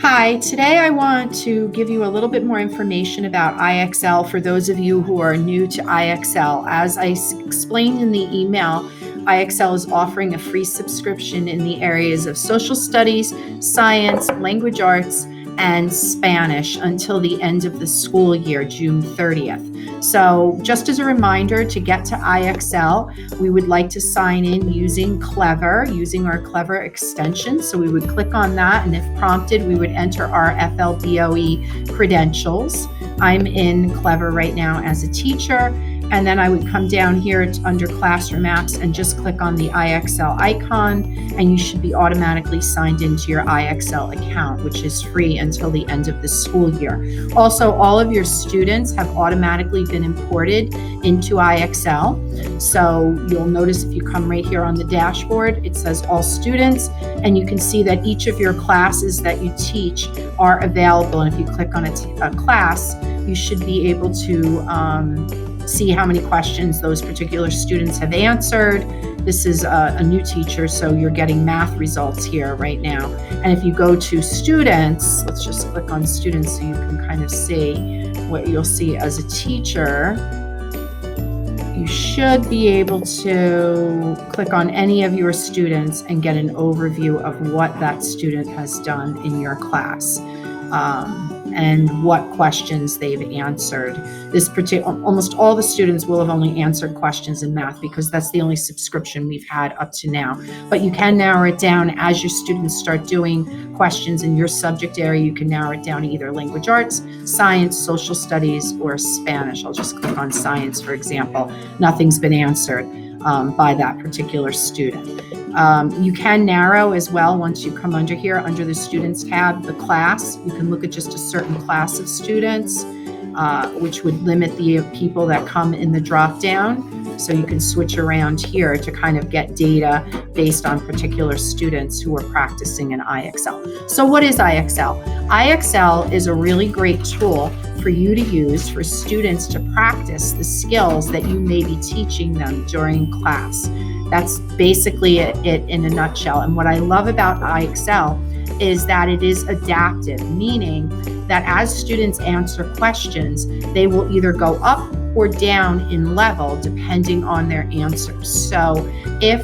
Hi, today I want to give you a little bit more information about IXL for those of you who are new to IXL. As I explained in the email, IXL is offering a free subscription in the areas of social studies, science, language arts, and Spanish until the end of the school year, June 30th. So just as a reminder, to get to IXL, we would like to sign in using Clever, using our Clever extension. So we would click on that, and if prompted, we would enter our FLBOE credentials. I'm in Clever right now as a teacher, and then I would come down here under Classroom Apps and just click on the IXL icon, and you should be automatically signed into your IXL account, which is free until the end of the school year. Also, all of your students have automatically been imported into IXL. So you'll notice if you come right here on the dashboard, it says all students, and you can see that each of your classes that you teach are available. And if you click on a class, you should be able to see how many questions those particular students have answered. This is a new teacher, so you're getting math results here right now. And if you go to students, let's just click on students so you can kind of see what you'll see as a teacher. You should be able to click on any of your students and get an overview of what that student has done in your class. And what questions they've answered. Almost all the students will have only answered questions in math because that's the only subscription we've had up to now. But you can narrow it down as your students start doing questions in your subject area. You can narrow it down to either language arts, science, social studies, or Spanish. I'll just click on science, for example. Nothing's been answered by that particular student. You can narrow as well once you come under here, under the Students tab, the class. You can look at just a certain class of students, which would limit the people that come in the drop down. So you can switch around here to kind of get data based on particular students who are practicing in IXL. So what is IXL? IXL is a really great tool for you to use for students to practice the skills that you may be teaching them during class. That's basically it in a nutshell. And what I love about IXL is that it is adaptive, meaning that as students answer questions, they will either go up or down in level depending on their answers. So if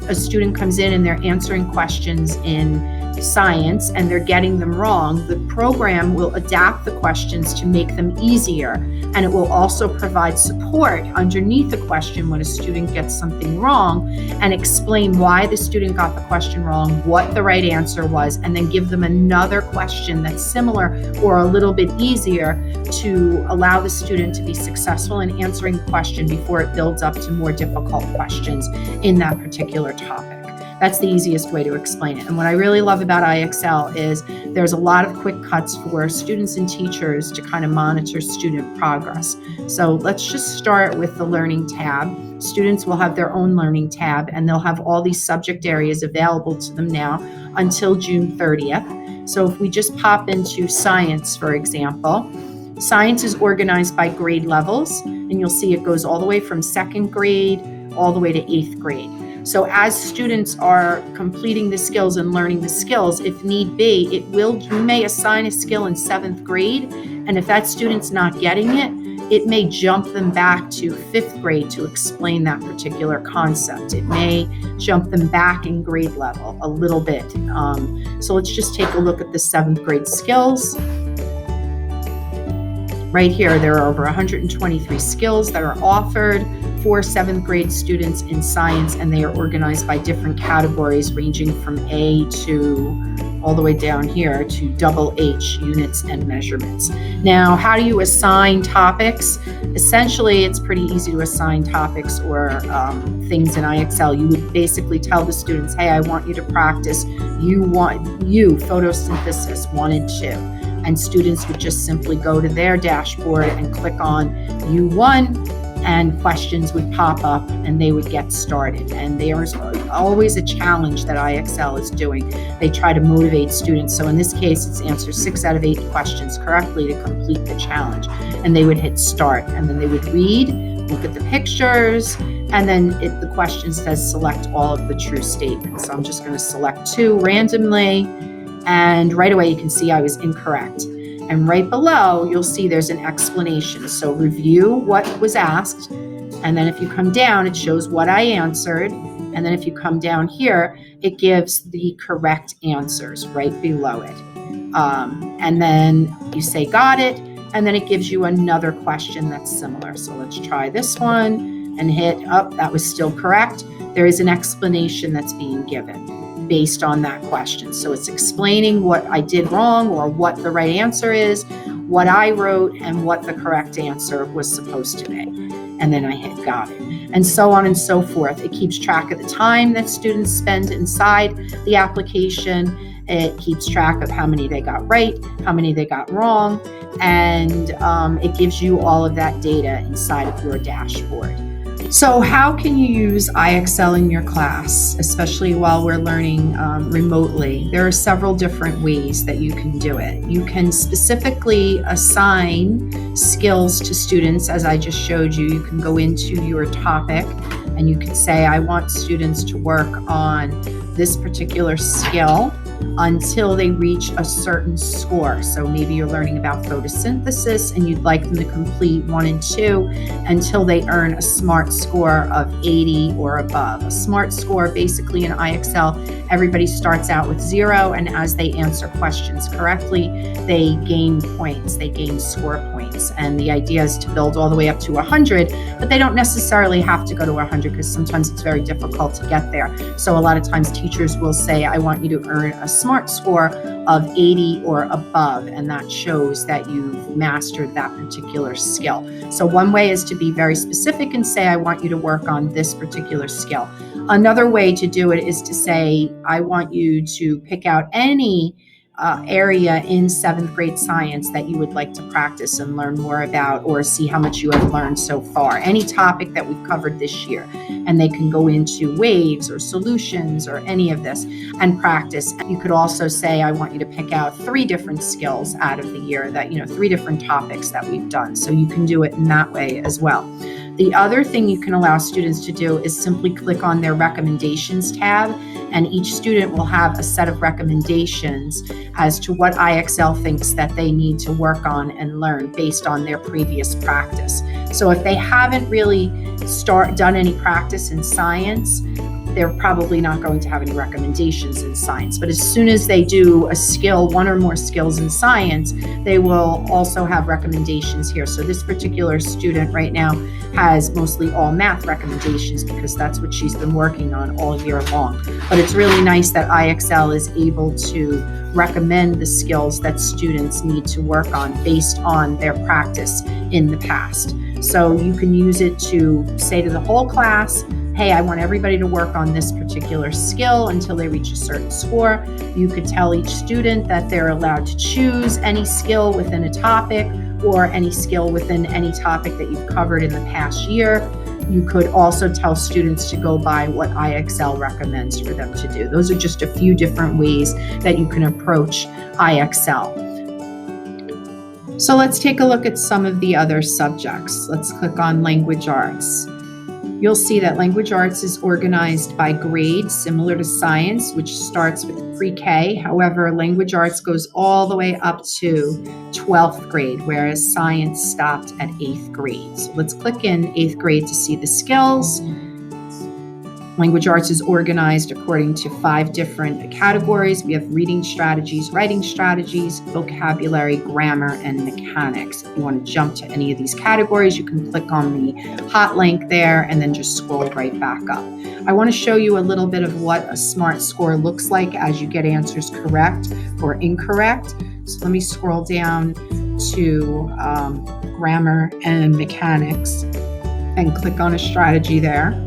a student comes in and they're answering questions in science and they're getting them wrong, the program will adapt the questions to make them easier. And it will also provide support underneath the question when a student gets something wrong and explain why the student got the question wrong, what the right answer was, and then give them another question that's similar or a little bit easier to allow the student to be successful in answering the question before it builds up to more difficult questions in that particular topic. That's the easiest way to explain it. And what I really love about IXL is there's a lot of quick cuts for students and teachers to kind of monitor student progress. So let's just start with the Learning tab. Students will have their own Learning tab, and they'll have all these subject areas available to them now until June 30th. So if we just pop into science, for example, science is organized by grade levels, and you'll see it goes all the way from second grade all the way to 8th grade. So as students are completing the skills and learning the skills, if need be, you may assign a skill in 7th grade, and if that student's not getting it, it may jump them back to 5th grade to explain that particular concept. It may jump them back in grade level a little bit. So let's just take a look at the 7th grade skills. Right here, there are over 123 skills that are offered for 7th grade students in science, and they are organized by different categories ranging from A to all the way down here to double H, units and measurements. Now, how do you assign topics? Essentially, it's pretty easy to assign topics or things in IXL. You would basically tell the students, hey, I want you to practice photosynthesis 1 and 2. And students would just simply go to their dashboard and click on U1, and questions would pop up and they would get started. And there's always a challenge that IXL is doing. They try to motivate students. So in this case, it's answer 6 out of 8 questions correctly to complete the challenge. And they would hit start, and then they would read, look at the pictures, and then the question says select all of the true statements. So I'm just going to select 2 randomly. And right away you can see I was incorrect. And right below, you'll see there's an explanation. So review what was asked. And then if you come down, it shows what I answered. And then if you come down here, it gives the correct answers right below it. And then you say, got it. And then it gives you another question that's similar. So let's try this one and hit up. That was still correct. There is an explanation that's being given based on that question. So it's explaining what I did wrong or what the right answer is, what I wrote, and what the correct answer was supposed to be. And then I hit got it. And so on and so forth. It keeps track of the time that students spend inside the application. It keeps track of how many they got right, how many they got wrong, and it gives you all of that data inside of your dashboard. So how can you use IXL in your class, especially while we're learning remotely? There are several different ways that you can do it. You can specifically assign skills to students, as I just showed you. You can go into your topic and you can say, I want students to work on this particular skill until they reach a certain score. So maybe you're learning about photosynthesis and you'd like them to complete 1 and 2 until they earn a SMART score of 80 or above. A SMART score, basically in IXL, everybody starts out with 0, and as they answer questions correctly, they gain points, they gain score points. And the idea is to build all the way up to 100, but they don't necessarily have to go to 100 because sometimes it's very difficult to get there. So a lot of times teachers will say, I want you to earn a SMART score of 80 or above, and that shows that you've mastered that particular skill. So one way is to be very specific and say, I want you to work on this particular skill. Another way to do it is to say, I want you to pick out any area in 7th grade science that you would like to practice and learn more about, or see how much you have learned so far. Any topic that we've covered this year. And they can go into waves or solutions or any of this and practice. You could also say, I want you to pick out 3 different skills out of the year that, 3 different topics that we've done. So you can do it in that way as well. The other thing you can allow students to do is simply click on their recommendations tab, and each student will have a set of recommendations as to what IXL thinks that they need to work on and learn based on their previous practice. So if they haven't really done any practice in science, they're probably not going to have any recommendations in science. But as soon as they do a skill, 1 or more skills in science, they will also have recommendations here. So this particular student right now has mostly all math recommendations because that's what she's been working on all year long. But it's really nice that IXL is able to recommend the skills that students need to work on based on their practice in the past. So you can use it to say to the whole class, hey, I want everybody to work on this particular skill until they reach a certain score. You could tell each student that they're allowed to choose any skill within a topic or any skill within any topic that you've covered in the past year. You could also tell students to go by what IXL recommends for them to do. Those are just a few different ways that you can approach IXL. So let's take a look at some of the other subjects. Let's click on language arts. You'll see that language arts is organized by grade, similar to science, which starts with pre-K. However, language arts goes all the way up to 12th grade, whereas science stopped at 8th grade. So let's click in 8th grade to see the skills. Language arts is organized according to 5 different categories. We have reading strategies, writing strategies, vocabulary, grammar, and mechanics. If you want to jump to any of these categories, you can click on the hot link there and then just scroll right back up. I want to show you a little bit of what a SMART score looks like as you get answers correct or incorrect. So let me scroll down to grammar and mechanics and click on a strategy there.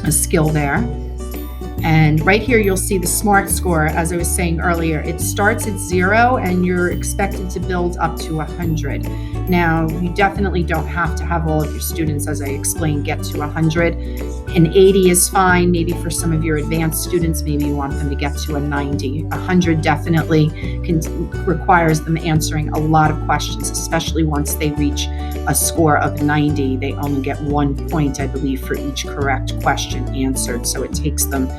A skill there. And right here, you'll see the SMART score. As I was saying earlier, it starts at 0 and you're expected to build up to 100. Now, you definitely don't have to have all of your students, as I explained, get to 100. An 80 is fine. Maybe for some of your advanced students, maybe you want them to get to a 90. 100 definitely requires them answering a lot of questions, especially once they reach a score of 90. They only get 1 point, I believe, for each correct question answered. So it takes them,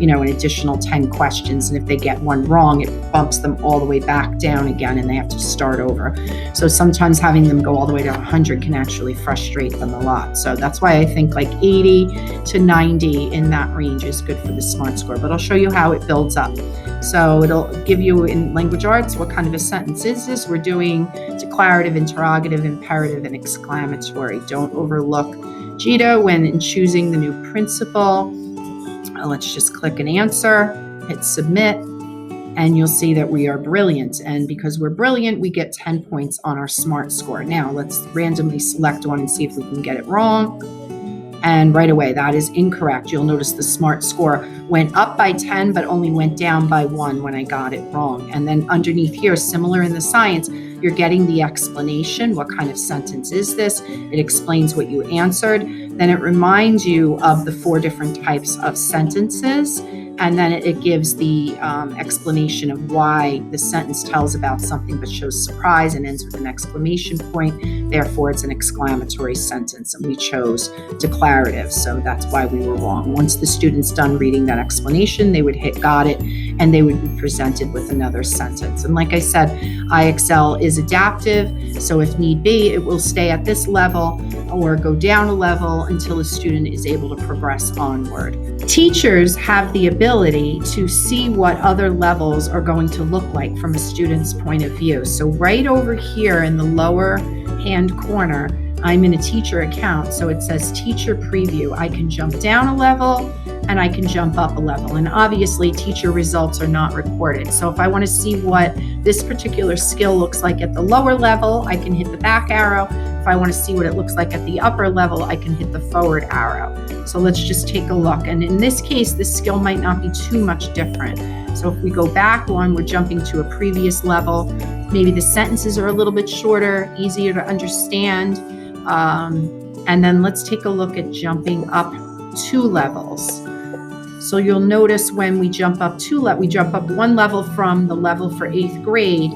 an additional 10 questions. And if they get one wrong, it bumps them all the way back down again and they have to start over. So sometimes having them go all the way to 100 can actually frustrate them a lot. So that's why I think like 80 to 90 in that range is good for the SMART score. But I'll show you how it builds up. So it'll give you in language arts, what kind of a sentence is this? We're doing declarative, interrogative, imperative, and exclamatory. Don't overlook JITA when choosing the new principal. Let's just click an answer, hit submit, and you'll see that we are brilliant. And because we're brilliant, we get 10 points on our SMART score. Now let's randomly select one and see if we can get it wrong. And right away, that is incorrect. You'll notice the SMART score went up by 10, but only went down by 1 when I got it wrong. And then underneath here, similar in the science, you're getting the explanation. What kind of sentence is this? It explains what you answered. Then it reminds you of the 4 different types of sentences. And then it gives the explanation of why the sentence tells about something but shows surprise and ends with an exclamation point. Therefore, it's an exclamatory sentence, and we chose declarative. So that's why we were wrong. Once the student's done reading that explanation, they would hit got it, and they would be presented with another sentence. And like I said, IXL is adaptive. So if need be, it will stay at this level or go down a level until a student is able to progress onward. Teachers have the ability to see what other levels are going to look like from a student's point of view. So right over here in the lower hand corner, I'm in a teacher account, so it says teacher preview. I can jump down a level and I can jump up a level. And obviously teacher results are not recorded. So if I want to see what this particular skill looks like at the lower level, I can hit the back arrow. If I want to see what it looks like at the upper level, I can hit the forward arrow. So let's just take a look. And in this case, this skill might not be too much different. So if we go back one, we're jumping to a previous level. Maybe the sentences are a little bit shorter, easier to understand. And then let's take a look at jumping up 2 levels. So you'll notice when we jump up we jump up 1 level from the level for 8th grade,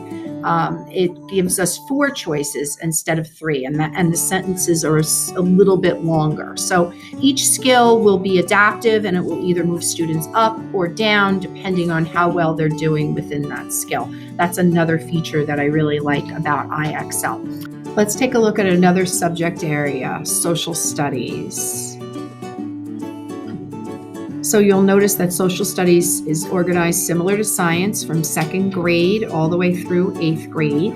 it gives us 4 choices instead of 3, and the sentences are a little bit longer. So each skill will be adaptive, and it will either move students up or down depending on how well they're doing within that skill. That's another feature that I really like about IXL. Let's take a look at another subject area, social studies. So you'll notice that social studies is organized similar to science from 2nd grade all the way through 8th grade.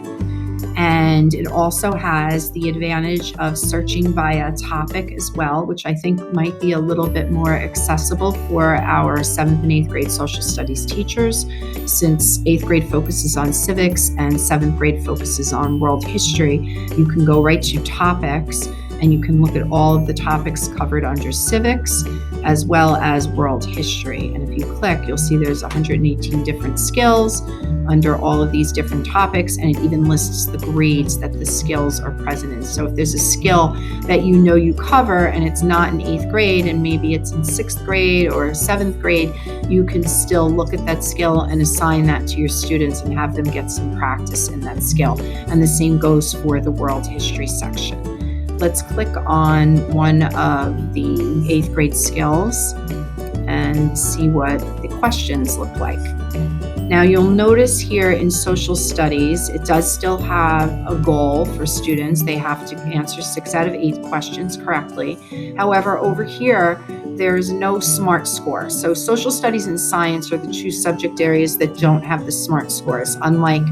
And it also has the advantage of searching by a topic as well, which I think might be a little bit more accessible for our 7th and 8th grade social studies teachers, since 8th grade focuses on civics and 7th grade focuses on world history. You can go right to topics and you can look at all of the topics covered under civics as well as world history. And if you click, you'll see there's 118 different skills under all of these different topics, and it even lists the grades that the skills are present in. So if there's a skill that you cover and it's not in 8th grade and maybe it's in 6th grade or 7th grade, you can still look at that skill and assign that to your students and have them get some practice in that skill. And the same goes for the world history section. Let's click on one of the 8th grade skills and see what the questions look like. Now you'll notice here in social studies, it does still have a goal for students. They have to answer 6 out of 8 questions correctly. However, over here, there's no SMART score. So social studies and science are the 2 subject areas that don't have the SMART scores, unlike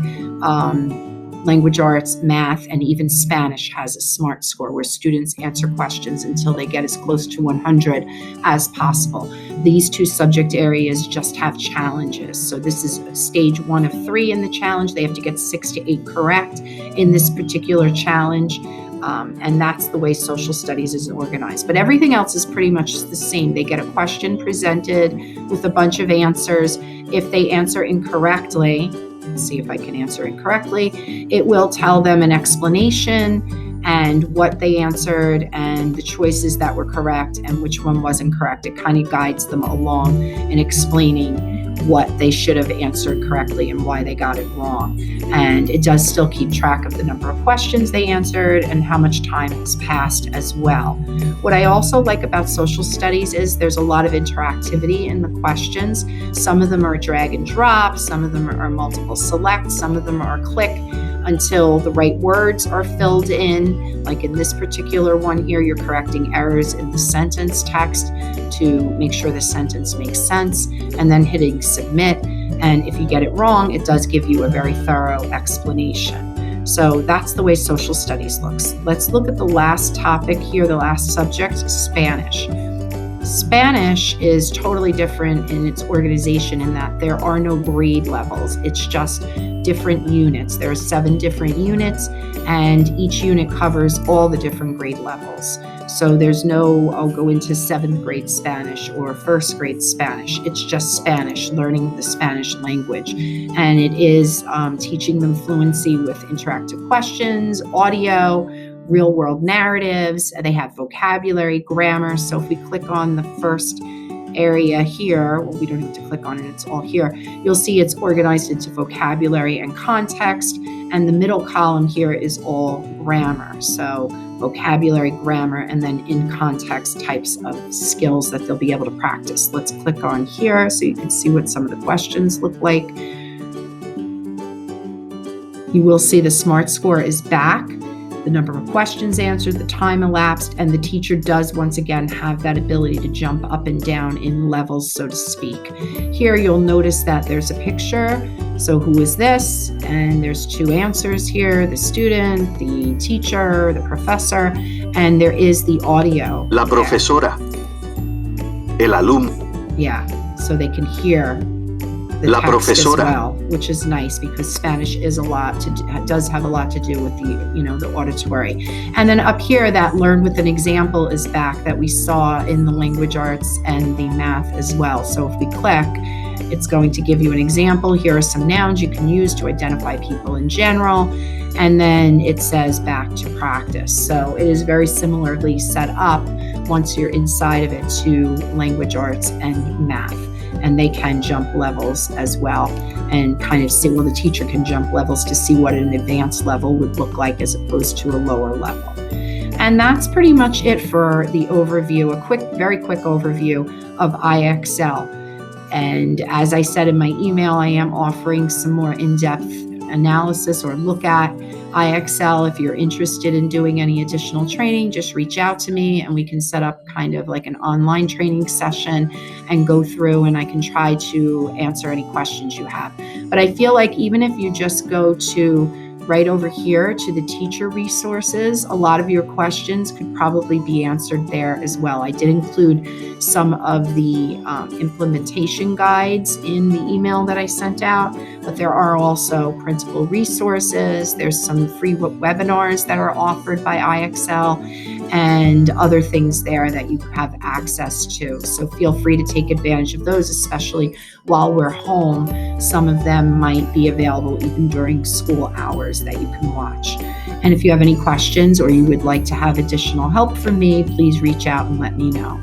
language arts, math, and even Spanish has a SMART score where students answer questions until they get as close to 100 as possible. These 2 subject areas just have challenges. So this is stage 1 of 3 in the challenge. They have to get 6 to 8 correct in this particular challenge. And that's the way social studies is organized. But everything else is pretty much the same. They get a question presented with a bunch of answers. If they answer incorrectly, let's see if I can answer incorrectly, it will tell them an explanation and what they answered and the choices that were correct and which one wasn't correct. It kind of guides them along in explaining what they should have answered correctly and why they got it wrong. And it does still keep track of the number of questions they answered and how much time has passed as well. What I also like about social studies is there's a lot of interactivity in the questions. Some of them are drag and drop, some of them are multiple select, some of them are click until the right words are filled in. Like in this particular one here, you're correcting errors in the sentence text to make sure the sentence makes sense, and then hitting submit. And if you get it wrong, it does give you a very thorough explanation. So that's the way social studies looks. Let's look at the last topic here, the last subject, Spanish. Spanish is totally different in its organization in that there are no grade levels. It's just different units. There are 7 different units, and each unit covers all the different grade levels. So there's no, I'll go into 7th grade Spanish or 1st grade Spanish. It's just Spanish, learning the Spanish language. And it is teaching them fluency with interactive questions, audio, real world narratives. They have vocabulary, grammar. So if we click on the first area here, well, we don't need to click on it, it's all here. You'll see it's organized into vocabulary and context. And the middle column here is all grammar. So vocabulary, grammar, and then in context types of skills that they'll be able to practice. Let's click on here so you can see what some of the questions look like. You will see the SMART score is back, the number of questions answered, the time elapsed, and the teacher does once again have that ability to jump up and down in levels, so to speak. Here you'll notice that there's a picture. So who is this? And there's 2 answers here, the student, the teacher, the professor, and there is the audio. La profesora. El alumno. Yeah, so they can hear the La text profesora. as well, which is nice because Spanish is does have a lot to do with the auditory. And then up here, that learn with an example is back that we saw in the language arts and the math as well. So if we click, it's going to give you an example. Here are some nouns you can use to identify people in general. And then it says back to practice. So it is very similarly set up once you're inside of it to language arts and math. And they can jump levels as well and kind of see, well, the teacher can jump levels to see what an advanced level would look like as opposed to a lower level. And that's pretty much it for the overview, very quick overview of IXL. And as I said in my email, I am offering some more in-depth analysis or look at IXL. If you're interested in doing any additional training, just reach out to me and we can set up kind of like an online training session and go through, and I can try to answer any questions you have. But I feel like even if you just go to right over here to the teacher resources, a lot of your questions could probably be answered there as well. I did include some of the implementation guides in the email that I sent out, but there are also printable resources. There's some free webinars that are offered by IXL and other things there that you have access to. So feel free to take advantage of those, especially while we're home. Some of them might be available even during school hours that you can watch. And if you have any questions or you would like to have additional help from me, please reach out and let me know.